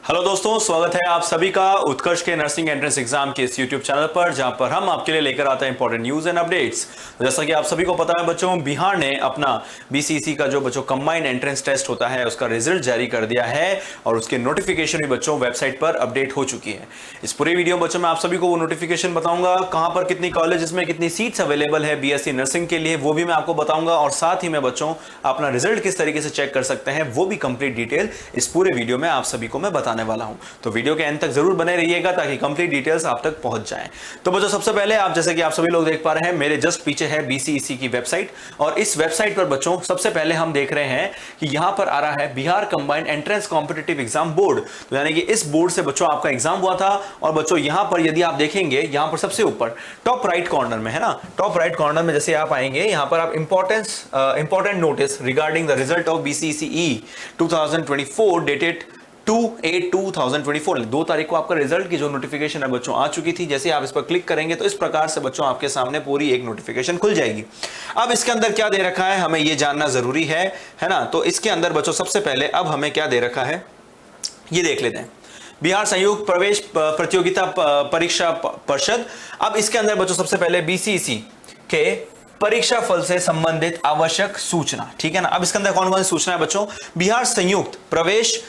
Hello दोस्तों, स्वागत है आप सभी का उत्कर्ष के नर्सिंग एंट्रेंस एग्जाम के इस यूट्यूब चैनल पर, जहां पर हम आपके लिए लेकर आते हैं इंपॉर्टेंट न्यूज एंड अपडेट्स। जैसा कि आप सभी को पता है बच्चों, बिहार ने अपना बीसीईसी का जो बच्चों कंबाइंड एंट्रेंस टेस्ट होता है उसका रिजल्ट जारी कर दिया है और उसके नोटिफिकेशन भी बच्चों वेबसाइट पर अपडेट हो चुकी है। इस पूरे वीडियो बच्चों में आप सभी को वो नोटिफिकेशन बताऊंगा, कहां पर कितनी कॉलेज में कितनी सीट्स अवेलेबल है बीएससी नर्सिंग के लिए, वो भी मैं आपको बताऊंगा। और साथ ही में बच्चों अपना रिजल्ट किस तरीके से चेक कर सकते हैं वो भी कंप्लीट डिटेल इस पूरे वीडियो में आप सभी को मैं बताने वाला हूं। तो वीडियो के एंड तक जरूर बने रहिएगा ताकि कंप्लीट डिटेल्स आप तक पहुंच जाएं। तो बच्चों सबसे पहले आप जैसे कि आप सभी लोग देख पा रहे हैं, मेरे जस्ट पीछे है बीसीईसी की वेबसाइट और इस वेबसाइट पर बच्चों सबसे पहले हम देख रहे हैं कि यहां पर आ रहा है Bihar combined entrance competitive exam board. तो यानी कि इस बोर्ड से बच्चों आपका एग्जाम हुआ था और बच्चों यहां पर यदि आप देखेंगे, यहां पर सबसे ऊपर टॉप राइट कॉर्नर में है ना, टॉप राइट कॉर्नर में जैसे आप आएंगे यहां पर आप important notice regarding the result of BCEC 2024 dated 2/8/2024, 2 तारीख को आपका रिजल्ट की जो नोटिफिकेशन है बच्चों आ चुकी थी। जैसे आप इस पर क्लिक करेंगे तो इस प्रकार से बच्चों आपके सामने पूरी एक नोटिफिकेशन खुल जाएगी। अब इसके अंदर क्या दे रखा है हमें ये जानना जरूरी है ना। तो इसके अंदर बच्चों सबसे पहले अब हमें क्या दे रखा है ये देख लेते हैं। बिहार संयुक्त प्रवेश प्रतियोगिता परीक्षा परिषद। अब इसके अंदर बच्चों सबसे पहले बीसीईसी के परीक्षा फल से संबंधित आवश्यक सूचना, ठीक है ना। अब इसके अंदर कौन कौन सी सूचना है बच्चों? बिहार संयुक्त प्रवेश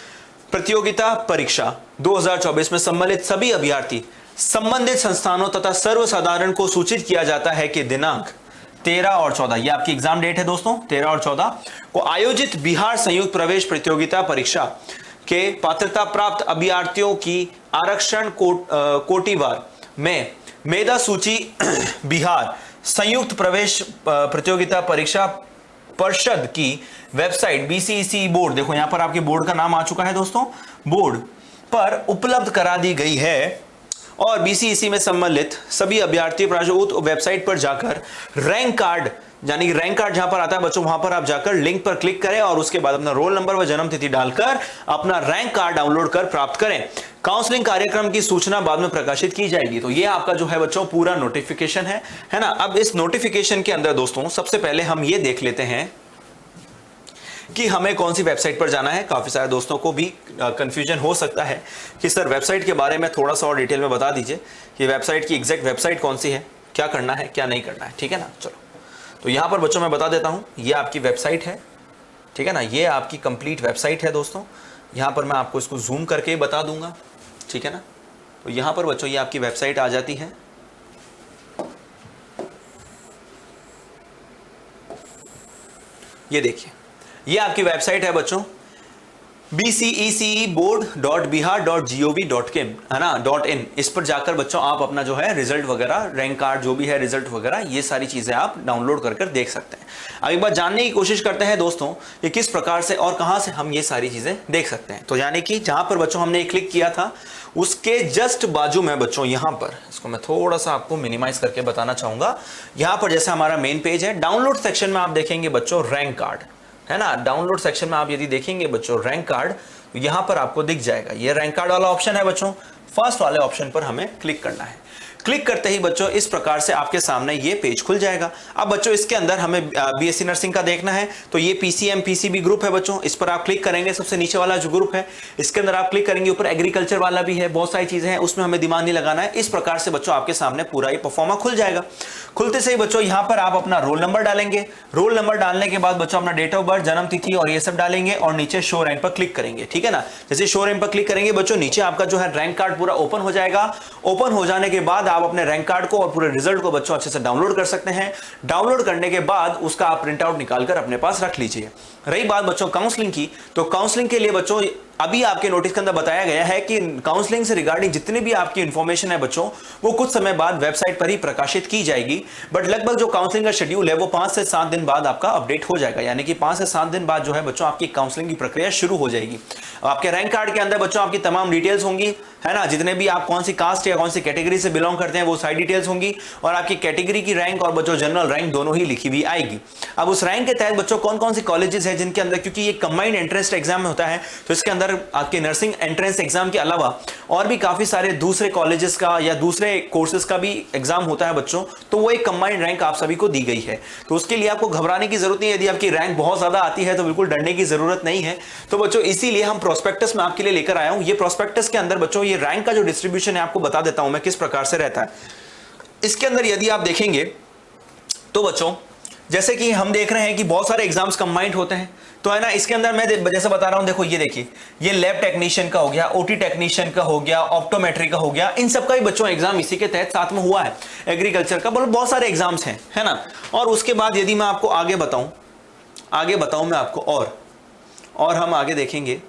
प्रतियोगिता परीक्षा 2024 में सम्मिलित सभी अभ्यर्थी संबंधित संस्थानों तथा सर्वसाधारण को सूचित किया जाता है कि दिनांक 13 और 14, ये आपकी एग्जाम डेट है दोस्तों, 13 और 14 को आयोजित बिहार संयुक्त प्रवेश प्रतियोगिता परीक्षा के पात्रता प्राप्त अभ्यर्थियों की आरक्षण कोटिवार में मेधा सूची बिहार संयुक्त प्रवेश प्रतियोगिता परीक्षा परिषद की वेबसाइट बीसीईसी बोर्ड, देखो यहां पर आपके बोर्ड का नाम आ चुका है दोस्तों, बोर्ड पर उपलब्ध करा दी गई है। और बीसीईसी में सम्मिलित सभी अभ्यर्थी उस वेबसाइट पर जाकर रैंक कार्ड, यानी कि रैंक कार्ड जहां पर आता है बच्चों वहां पर आप जाकर लिंक पर क्लिक करें और उसके बाद अपना रोल नंबर व जन्म तिथि डालकर अपना रैंक कार्ड डाउनलोड कर प्राप्त करें। काउंसलिंग कार्यक्रम की सूचना बाद में प्रकाशित की जाएगी। तो ये आपका जो है बच्चों पूरा नोटिफिकेशन है ना। अब इस नोटिफिकेशन के अंदर दोस्तों सबसे पहले हम ये देख लेते हैं कि हमें कौन सी वेबसाइट पर जाना है। काफी सारे दोस्तों को भी कंफ्यूजन हो सकता है कि सर वेबसाइट के बारे में थोड़ा सा और डिटेल में बता दीजिए कि वेबसाइट की एग्जैक्ट वेबसाइट कौन सी है, क्या करना है क्या नहीं करना है, ठीक है ना। चलो तो यहां पर बच्चों मैं बता देता हूं, ये आपकी वेबसाइट है, ठीक है ना, ये आपकी कंप्लीट वेबसाइट है दोस्तों। यहां पर मैं आपको इसको जूम करके बता दूंगा, ठीक है ना। तो यहां पर बच्चों ये आपकी वेबसाइट आ जाती है। ये देखिए ये आपकी वेबसाइट है बच्चों, bcecboard.bihar.gov.in है ना .in। इस पर जाकर बच्चों आप अपना जो है रिजल्ट वगैरह, रैंक कार्ड जो भी है, रिजल्ट वगैरह, ये सारी चीजें आप डाउनलोड कर देख सकते हैं। अब एक बार जानने की कोशिश करते हैं दोस्तों कि किस प्रकार से और कहां से हम ये सारी चीजें देख सकते हैं। तो यानी कि जहां पर बच्चों हमने क्लिक किया था उसके जस्ट बाजू में बच्चों यहां पर, इसको मैं थोड़ा सा आपको मिनिमाइज करके बताना चाहूंगा। यहां पर जैसे हमारा मेन पेज है, डाउनलोड सेक्शन में आप देखेंगे बच्चों रैंक कार्ड है ना। डाउनलोड सेक्शन में आप यदि देखेंगे बच्चों रैंक कार्ड, तो यहां पर आपको दिख जाएगा ये रैंक कार्ड वाला ऑप्शन है बच्चों। फर्स्ट वाले ऑप्शन पर हमें क्लिक करना है। क्लिक करते ही बच्चों इस प्रकार से आपके सामने ये पेज खुल जाएगा। अब बच्चों इसके अंदर हमें बीएससी नर्सिंग का देखना है, तो ये पीसीएम पीसीबी ग्रुप है बच्चों, इस पर आप क्लिक करेंगे। सबसे नीचे वाला जो ग्रुप है इसके अंदर आप क्लिक करेंगे, ऊपर एग्रीकल्चर वाला भी है, बहुत सारी चीजें हैं, उसमें हमें दिमाग नहीं लगाना है। इस प्रकार से बच्चों आपके सामने पूरा ये परफॉर्मा खुल जाएगा। खुलते से ही बच्चों यहां पर आप अपना रोल नंबर डालेंगे। रोल नंबर डालने के बाद बच्चों अपना डेट ऑफ बर्थ, जन्म तिथि और ये सब डालेंगे और नीचे शो रैंक पर क्लिक करेंगे, ठीक है ना। जैसे शो रैंक पर क्लिक करेंगे बच्चों नीचे आपका जो है रैंक कार्ड पूरा ओपन हो जाएगा। ओपन हो जाने के बाद आप अपने रैंक कार्ड को और पूरे रिजल्ट को बच्चों अच्छे से डाउनलोड कर सकते हैं। डाउनलोड करने के बाद उसका आप प्रिंट आउट निकालकर अपने पास रख लीजिए। रही बात बच्चों काउंसलिंग की, तो काउंसलिंग के लिए बच्चों अभी आपके नोटिस के अंदर बताया गया है कि काउंसलिंग से रिगार्डिंग जितनी भी आपकी इंफॉर्मेशन है बच्चों वो कुछ समय बाद वेबसाइट पर ही प्रकाशित की जाएगी। बट लगभग जो काउंसलिंग का शेड्यूल है वो 5 से 7 दिन बाद आपका अपडेट हो जाएगा, यानी कि 5 से 7 दिन बाद जो है बच्चों आपकी काउंसलिंग की प्रक्रिया शुरू हो जाएगी। आपके रैंक कार्ड के अंदर बच्चों आपकी तमाम डिटेल्स होंगी है ना, जितने भी आप कौन सी कास्ट या कौन सी कैटेगरी से बिलोंग करते हैं वो सारी डिटेल्स होंगी और आपकी कैटेगरी की रैंक और बच्चों जनरल रैंक दोनों ही लिखी हुई आएगी। अब उस रैंक के तहत बच्चों कौन कौन सी कॉलेजेस है जिनके अंदर, क्योंकि ये कंबाइंड एंट्रेंस एग्जाम में होता है तो इसके अंदर अगर आपके नर्सिंग एंट्रेंस एग्जाम के अलावा और भी काफी सारे दूसरे कॉलेजेस का या दूसरे कोर्सेज का भी एग्जाम होता है बच्चों, तो वो एक कंबाइंड रैंक आप सभी को दी गई है। तो उसके लिए आपको घबराने की जरूरत नहीं है। यदि आपकी रैंक बहुत ज्यादा आती है तो बिल्कुल डरने की जरूरत नहीं है। तो बच्चों इसीलिए हम प्रोस्पेक्टस में आपके लिए लेकर आया हूं। ये प्रोस्पेक्टस के अंदर बच्चों ये रैंक का जो डिस्ट्रीब्यूशन है आपको बता देता हूं मैं किस प्रकार से रहता है। इसके अंदर यदि आप देखेंगे तो बच्चों जैसे कि हम देख रहे हैं कि बहुत सारे एग्जाम्स कंबाइंड होते हैं, तो है ना, इसके अंदर मैं जैसे बता रहा हूं, देखो ये देखिए, ये लैब टेक्नीशियन का हो गया, ओटी टेक्नीशियन का हो गया, ऑप्टोमेट्री का हो गया, इन सब का भी बच्चों एग्जाम इसी के तहत साथ में हुआ है। एग्रीकल्चर का बहुत सारे एग्जाम्स हैं, है ना। और उसके बाद यदि मैं आपको आगे बताऊं मैं आपको और हम आगे देखेंगे,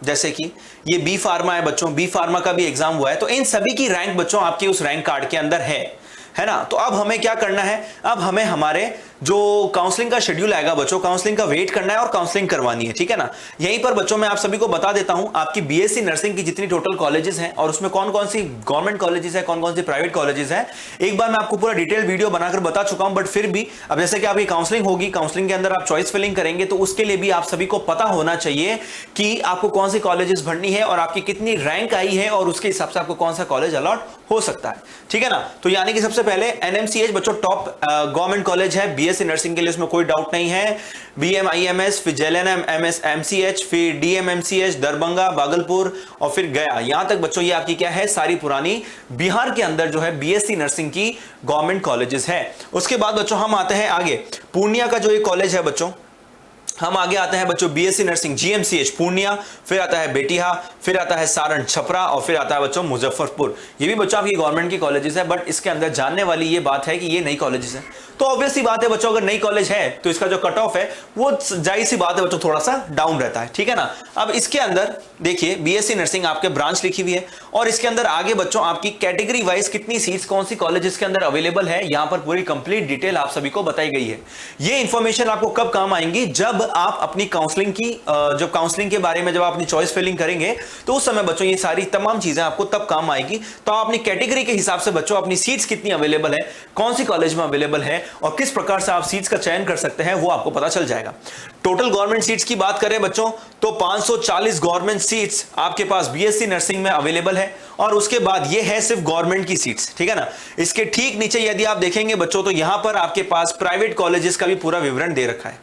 जैसे कि ये बी फार्मा है बच्चों, बी फार्मा का भी एग्जाम हुआ है। तो इन सभी की रैंक बच्चों आपकी उस रैंक कार्ड के अंदर है ना। तो अब हमें क्या करना है, अब हमें हमारे जो काउंसलिंग का शेड्यूल आएगा बच्चों, काउंसलिंग का वेट करना है और काउंसलिंग करवानी है, ठीक है ना। यहीं पर बच्चों मैं आप सभी को बता देता हूं आपकी बीएससी नर्सिंग की जितनी टोटल कॉलेजेस हैं और उसमें कौन कौन सी गवर्नमेंट कॉलेजेस है, कौन कौन सी प्राइवेट कॉलेजेस हैं। एक बार मैं आपको पूरा डिटेल वीडियो बनाकर बता चुका हूं, बट फिर भी अब जैसे कि आपकी काउंसलिंग होगी, काउंसलिंग के अंदर आप चॉइस फिलिंग करेंगे, तो उसके लिए भी आप सभी को पता होना चाहिए कि आपको कौन सी कॉलेजेस भरनी है और आपकी कितनी रैंक आई है और उसके हिसाब से आपको कौन सा कॉलेज अलॉट हो सकता है, ठीक है ना। तो यानी कि सबसे पहले एनएमसीएच बच्चों टॉप गवर्नमेंट कॉलेज है बीएससी नर्सिंग के लिए, उसमें कोई डाउट नहीं है। बीएमआईएमएस, फिर जेएलएनएम, एमसीएच, फिर डीएमएमसीएच, दरभंगा, भागलपुर और फिर गया। यहां तक बच्चों ये आपकी क्या है, सारी पुरानी बिहार के अंदर जो है बीएससी नर्सिंग की गवर्नमेंट कॉलेजेस है। उसके बाद बच्चों हम आते हैं आगे, पूर्णिया का जो ये कॉलेज है बच्चों, हम आगे आते हैं बच्चों बीएससी नर्सिंग जीएमसीएच पूर्णिया, फिर आता है बेटिया, फिर आता है सारण छपरा और फिर आता है बच्चों मुजफ्फरपुर। ये भी बच्चों आपकी गवर्नमेंट की कॉलेजेस है, बट इसके अंदर जानने वाली ये बात है कि ये नई कॉलेजेस है। तो ऑब्वियस सी बात है बच्चों, अगर नई कॉलेज है तो इसका जो कट ऑफ है वो जाहिर सी बात है बच्चों थोड़ा सा डाउन रहता है, ठीक है ना। अब इसके अंदर देखिए बीएससी नर्सिंग आपके ब्रांच लिखी हुई है और इसके अंदर आगे बच्चों आपकी कैटेगरी वाइज कितनी सीट्स कौन सी कॉलेजेस के अंदर अवेलेबल है, यहां पर पूरी कंप्लीट डिटेल आप सभी को बताई गई है। ये इंफॉर्मेशन आपको कब काम आएंगी, जब आप अपनी काउंसलिंग की जब काउंसलिंग के बारे में जब आप अपनी चॉइस फिलिंग करेंगे तो उस समय बच्चों ये सारी तमाम चीजें आपको तब काम आएगी। तो आप अपनी कैटेगरी के हिसाब से बच्चों अपनी सीट्स कितनी अवेलेबल है, कौन सी कॉलेज में अवेलेबल है और किस प्रकार से आप सीट्स का चयन कर सकते हैं वो आपको पता चल जाएगा। टोटल गवर्नमेंट सीट्स की बात करें बच्चों तो 540 गवर्नमेंट सीट्स आपके पास बीएससी नर्सिंग में अवेलेबल है और उसके बाद ये है सिर्फ गवर्नमेंट की सीट्स, ठीक है ना। इसके ठीक नीचे यदि आप देखेंगे बच्चों तो यहां पर आपके पास प्राइवेट कॉलेजेस का भी पूरा विवरण दे रखा है,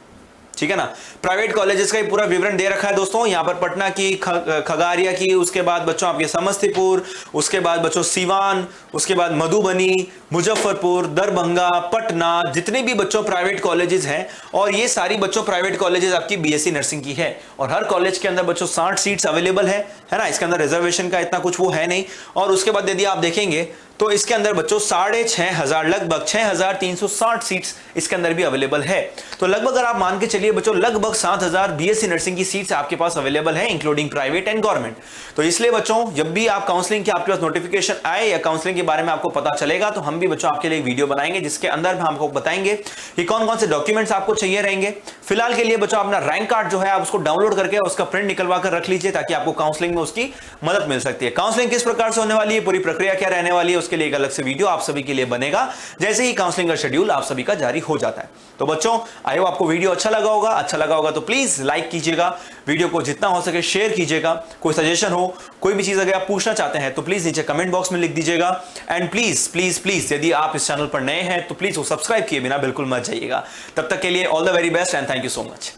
ठीक है ना। प्राइवेट कॉलेजेस का ही पूरा विवरण दे रखा है दोस्तों, यहां पर पटना की, खगड़िया की, उसके बाद बच्चों आपके समस्तीपुर, उसके बाद बच्चों सीवान, उसके बाद मधुबनी, मुजफ्फरपुर, दरभंगा, पटना, जितने भी बच्चों प्राइवेट कॉलेजेस हैं और ये सारी बच्चों प्राइवेट कॉलेजेस आपकी बीएससी नर्सिंग की है और हर कॉलेज के अंदर बच्चों 60 सीट्स अवेलेबल है ना। इसके अंदर रिजर्वेशन का इतना कुछ वो है नहीं। और उसके बाद यदि आप देखेंगे तो इसके अंदर बच्चों 6,500 लगभग 6,360 सीट्स इसके अंदर भी अवेलेबल है। तो लगभग अगर आप मान के चलिए बच्चों लगभग 7,000 बीएससी नर्सिंग की सीट्स आपके पास अवेलेबल है इंक्लूडिंग प्राइवेट एंड गवर्नमेंट। तो इसलिए बच्चों जब भी आप काउंसलिंग के आपके पास नोटिफिकेशन आए या काउंसलिंग के बारे में आपको पता चलेगा तो हम भी बच्चों आपके लिए एक वीडियो बनाएंगे जिसके अंदर हम आपको बताएंगे कि कौन कौन से डॉक्यूमेंट्स आपको चाहिए रहेंगे। फिलहाल के लिए बच्चों अपना रैंक कार्ड जो है आप उसको डाउनलोड करके उसका प्रिंट निकलवा कर रख लीजिए ताकि आपको काउंसलिंग में उसकी मदद मिल सकती है। काउंसलिंग किस प्रकार से होने वाली है, पूरी प्रक्रिया क्या रहने वाली है, उसके लिए एक अलग से वीडियो आप सभी के लिए बनेगा जैसे ही काउंसलिंग का शेड्यूल आप सभी का जारी हो जाता है। तो बच्चों आई होप आपको वीडियो अच्छा लगा होगा तो प्लीज लाइक कीजिएगा, वीडियो को जितना हो सके शेयर कीजिएगा। कोई सजेशन हो, कोई भी चीज अगर आप पूछना चाहते हैं तो प्लीज नीचे कमेंट बॉक्स में लिख दीजिएगा। एंड प्लीज प्लीज प्लीज यदि आप इस चैनल पर नए हैं तो प्लीज वो सब्सक्राइब किए बिना बिल्कुल मत जाइएगा। तब तक के लिए all the very best and thank you so much.